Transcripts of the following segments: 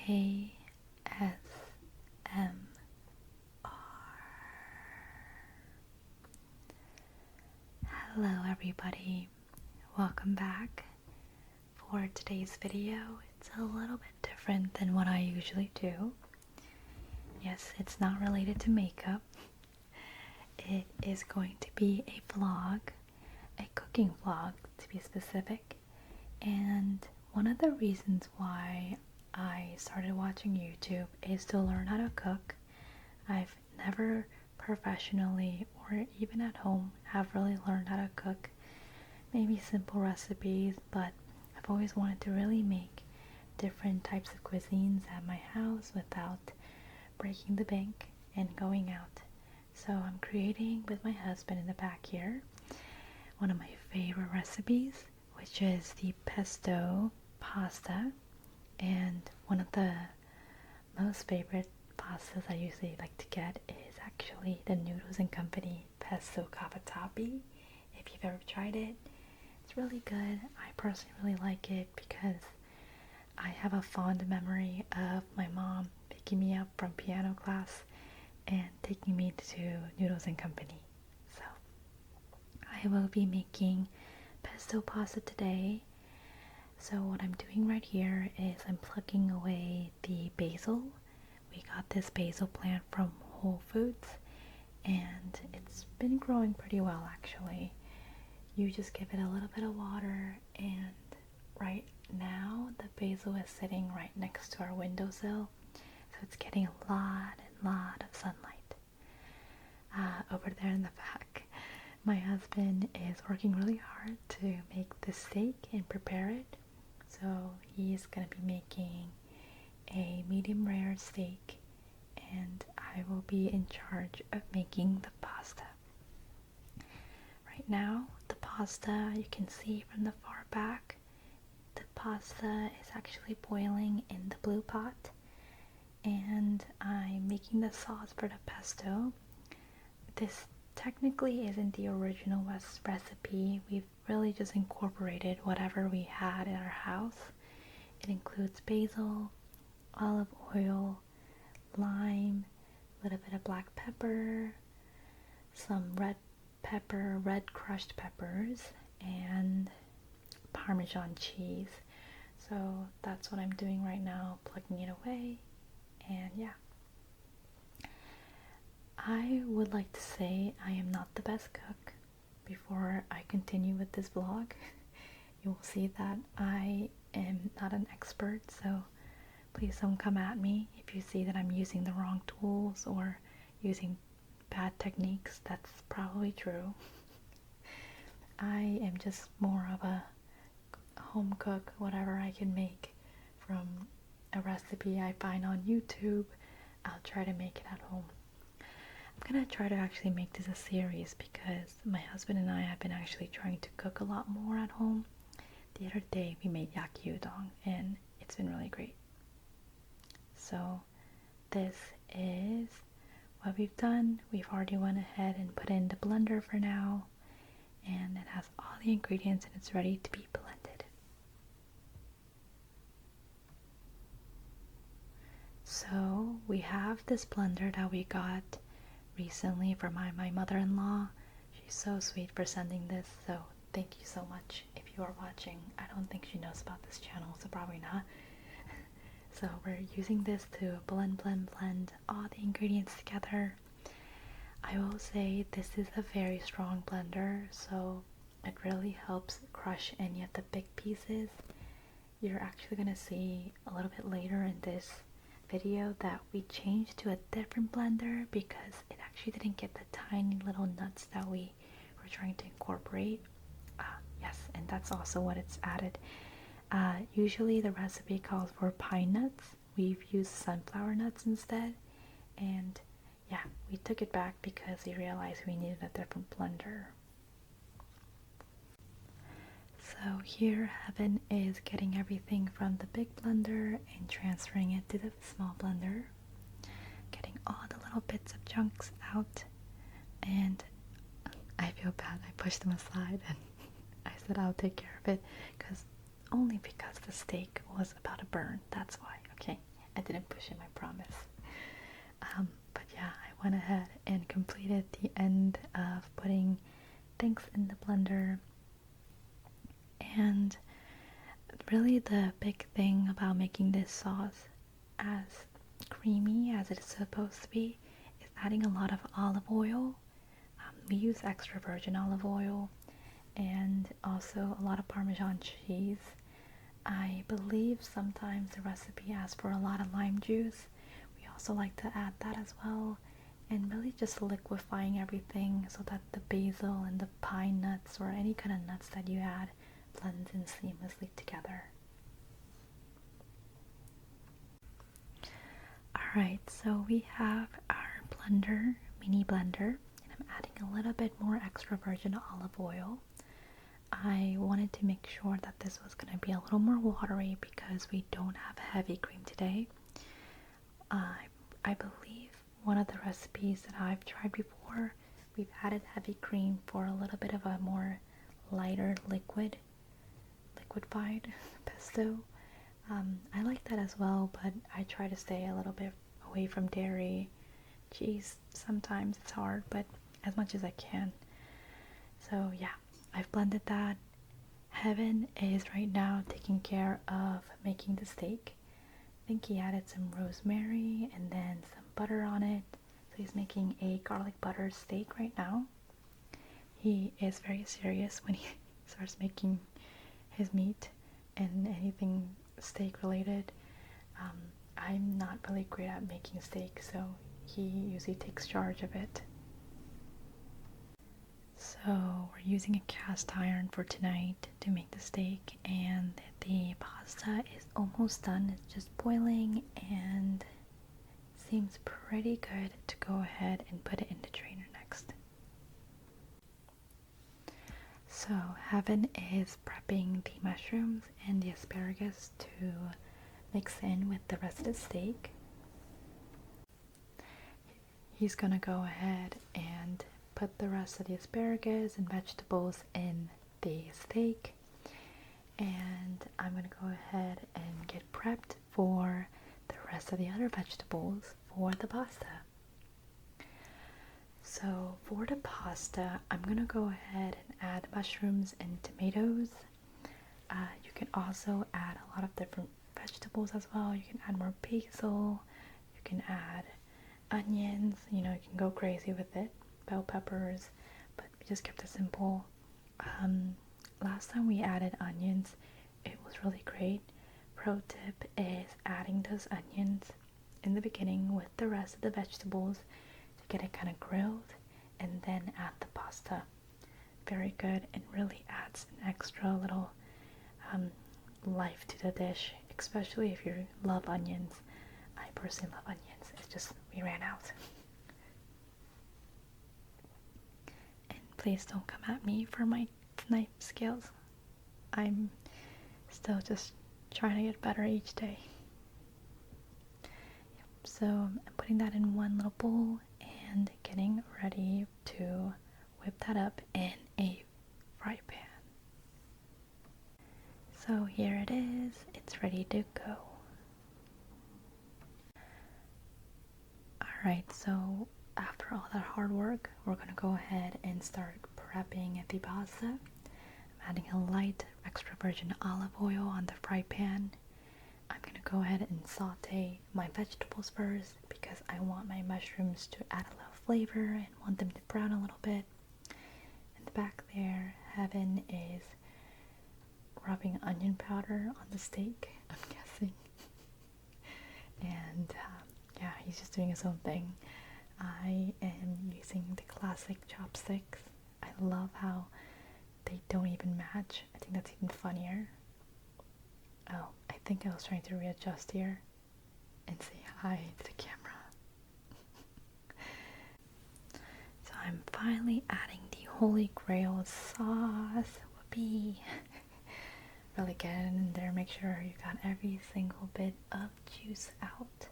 ASMR. Hello everybody, welcome back. For today's video, it's a little bit different than what I usually do. Yes, it's not related to makeup. It is going to be a vlog, a cooking vlog to be specific. And one of the reasons why I started watching YouTube is to learn how to cook. I've never professionally or even at home have really learned how to cook. Maybe simple recipes, but I've always wanted to really make different types of cuisines at my house without breaking the bank and going out. So I'm creating with my husband in the back here one of my favorite recipes, which is the pesto pasta. And one of the most favorite pastas I usually like to get is actually the Noodles and Company pesto cavatappi. If you've ever tried it, it's really good. I personally really like it because I have a fond memory of my mom picking me up from piano class and taking me to Noodles and Company. So I will be making pesto pasta today. So what I'm doing right here is I'm plucking away the basil. We got this basil plant from Whole Foods and it's been growing pretty well actually. You just give it a little bit of water, and right now the basil is sitting right next to our windowsill, so it's getting a lot of sunlight. Over there in the back, my husband is working really hard to make the steak and prepare it. So he's going to be making a medium rare steak, and I will be in charge of making the pasta. Right now, the pasta, you can see from the far back, the pasta is actually boiling in the blue pot, and I'm making the sauce for the pesto. This technically isn't the original recipe. We've really just incorporated whatever we had in our house. It includes basil, olive oil, lime, a little bit of black pepper, some red pepper, red crushed peppers, and Parmesan cheese. So that's what I'm doing right now, plugging it away, and yeah. I would like to say I am not the best cook. Before I continue with this vlog, you will see that I am not an expert, so please don't come at me if you see that I'm using the wrong tools or using bad techniques. That's probably true. I am just more of a home cook. Whatever I can make from a recipe I find on YouTube, I'll try to make it at home. I'm gonna try to actually make this a series because my husband and I have been actually trying to cook a lot more at home. The other day we made yaki udon and it's been really great. So this is what we've done. We've already went ahead and put in the blender for now, and it has all the ingredients and it's ready to be blended. So we have this blender that we got recently from my mother-in-law. She's so sweet for sending this, so thank you so much if you are watching. I don't think she knows about this channel, so probably not. So we're using this to blend all the ingredients together. I will say this is a very strong blender, so it really helps crush any of the big pieces. You're actually going to see a little bit later in this video that we changed to a different blender because it actually didn't get the tiny little nuts that we were trying to incorporate. Yes, and that's also what it's added. Usually the recipe calls for pine nuts. We've used sunflower nuts instead, and yeah, we took it back because we realized we needed a different blender. So here Heaven is getting everything from the big blender and transferring it to the small blender, getting all the little bits of chunks out, and I feel bad. I pushed them aside and I said I'll take care of it only because the steak was about to burn. That's why. Okay. I didn't push him, I promise. But yeah, I went ahead and completed the end of putting things in the blender. And really the big thing about making this sauce as creamy as it is supposed to be is adding a lot of olive oil. We use extra virgin olive oil and also a lot of Parmesan cheese. I believe sometimes the recipe asks for a lot of lime juice. We also like to add that as well, and really just liquefying everything so that the basil and the pine nuts or any kind of nuts that you add blends in seamlessly together. Alright, so we have our blender, mini blender, and I'm adding a little bit more extra virgin olive oil. I wanted to make sure that this was going to be a little more watery because we don't have heavy cream today. I believe one of the recipes that I've tried before, we've added heavy cream for a little bit of a more lighter liquefied pesto. I like that as well, but I try to stay a little bit away from dairy. Cheese, sometimes it's hard, but as much as I can. So yeah, I've blended that. Heaven is right now taking care of making the steak. I think he added some rosemary and then some butter on it. So he's making a garlic butter steak right now. He is very serious when he starts making his meat and anything steak related. I'm not really great at making steak, so he usually takes charge of it. So we're using a cast iron for tonight to make the steak, and the pasta is almost done. It's just boiling and seems pretty good to go ahead and put it in the drainer next. So Heaven is prepping the mushrooms and the asparagus to mix in with the rest of the steak. He's gonna go ahead and put the rest of the asparagus and vegetables in the steak, and I'm gonna go ahead and get prepped for the rest of the other vegetables for the pasta. So for the pasta, I'm gonna go ahead and add mushrooms and tomatoes. You can also add a lot of different vegetables as well. You can add more basil, you can add onions, you can go crazy with it, bell peppers, but we just kept it simple. Last time we added onions, it was really great. Pro tip is adding those onions in the beginning with the rest of the vegetables to get it kind of grilled, and then add the pasta. Very good, and really adds an extra little life to the dish, especially if you love onions. I personally love onions. It's just we ran out. And please don't come at me for my knife skills. I'm still just trying to get better each day. So I'm putting that in one little bowl and getting ready to whip that up in a fry pan. So here it is, it's ready to go. Alright, so after all that hard work, we're gonna go ahead and start prepping the pasta. I'm adding a light extra virgin olive oil on the fry pan. I'm gonna go ahead and saute my vegetables first because I want my mushrooms to add a little flavor and want them to brown a little bit. In the back there, Heaven is rubbing onion powder on the steak, I'm guessing. And yeah, he's just doing his own thing. I am using the classic chopsticks. I love how they don't even match. I think that's even funnier. Oh, I think I was trying to readjust here and say hi to the camera. So I'm finally adding the Holy Grail sauce. Whoopee! Really get it in there, make sure you got every single bit of juice out.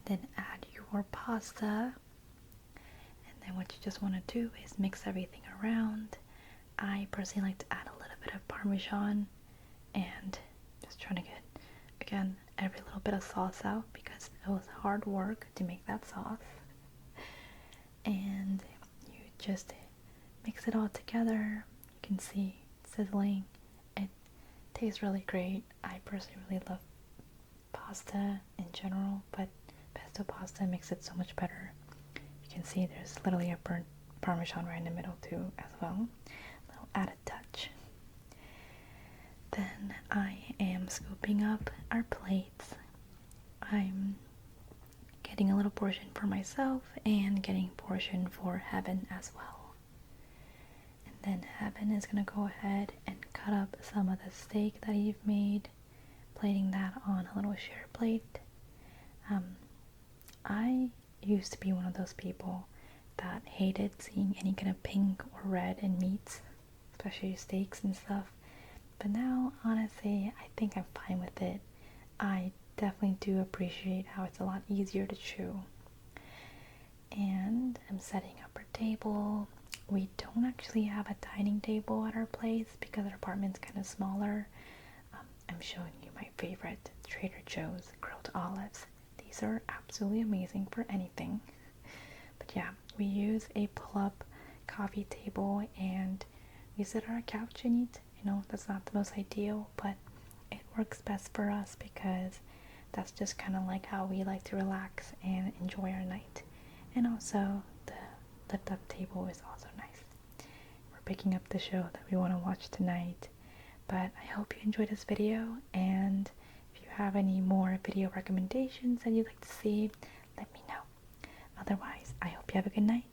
Then add your pasta. And then what you just want to do is mix everything around. I personally like to add a little bit of Parmesan and just trying to get, again, every little bit of sauce out because It was hard work to make that sauce. And you just mix it all together. You can see sizzling. It tastes really great. I personally really love pasta in general, but pesto pasta makes it so much better. You can see there's literally a burnt Parmesan right in the middle too as well. A little added touch. Then I am scooping up our plates. I'm getting a little portion for myself and getting a portion for Heaven as well. And then Heaven is going to go ahead and cut up some of the steak that you've made, plating that on a little share plate. I used to be one of those people that hated seeing any kind of pink or red in meats, especially steaks and stuff. But now, honestly, I think I'm fine with it. I definitely do appreciate how it's a lot easier to chew. And I'm setting up our table. We don't actually have a dining table at our place because our apartment's kind of smaller. I'm showing you my favorite Trader Joe's grilled olives. These are absolutely amazing for anything. But yeah, we use a pull-up coffee table and we sit on our couch and eat. You know, that's not the most ideal, but it works best for us because that's just kind of like how we like to relax and enjoy our night. And also, the lift-up table is also nice. We're picking up the show that we want to watch tonight. But I hope you enjoyed this video, and if you have any more video recommendations that you'd like to see, let me know. Otherwise, I hope you have a good night.